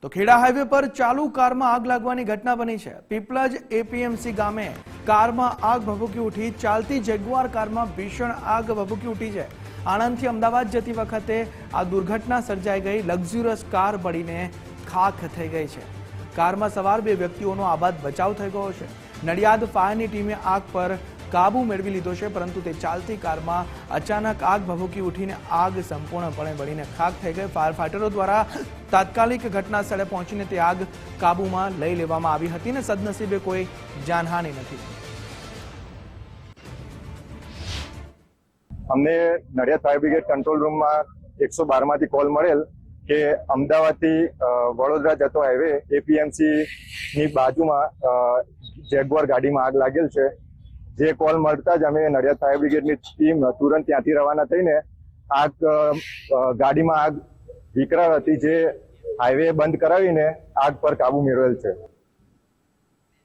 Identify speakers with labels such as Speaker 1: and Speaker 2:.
Speaker 1: તો ખેડા હાઈવે પર ચાલુ કારમાં આગ લાગવાની ઘટના બની છે। પીપલજ એપીએમસી ગામે કારમાં આગ ભભૂકી ઉઠી। ચાલતી જેગ્વાર કારમાં ભીષણ આગ ભભૂકી ઉઠી છે। આણંદથી અમદાવાદ જતી વખતે આ દુર્ઘટના સર્જાઈ ગઈ। લક્ઝુરિયસ કાર બળીને ખાખ થઈ ગઈ છે। કારમાં સવાર બે વ્યક્તિઓનો આબાદ બચાવ થઈ ગયો છે। નડિયાદ ફાયરની ટીમે આગ પર કાબુ મેળવી લીધો છે, પરંતુ તે ચાલતી કારમાં અચાનક આગ ભભૂકી ઉઠીને આગ સંપૂર્ણપણે બળીને ખાખ થઈ ગઈ। ફાયર ફાઈટરો દ્વારા તાત્કાલિક ઘટના સ્થળે પહોંચીને તે આગ કાબૂમાં લઈ લેવામાં આવી હતી અને સદનસીબે કોઈ જાનહાનિ નથી।
Speaker 2: અમને નડિયાદ ફાયર બ્રિગેડ કંટ્રોલ રૂમમાં 112 માંથી કોલ મળેલ કે અમદાવાદથી વડોદરા જતો હાઈવે એપીએમસી ની બાજુમાં જેગ્વાર ગાડીમાં આગ લાગેલ છે। જે કોલ મળતા જ અમે નડિયાદ ફાયર બ્રિગેડની ટીમ તુરંત ત્યાંથી રવાના થઈને ગાડીમાં આગ વિકરાળ હતી, જે હાઈવે બંધ કરાવીને આગ પર કાબુ મેળવેલ છે।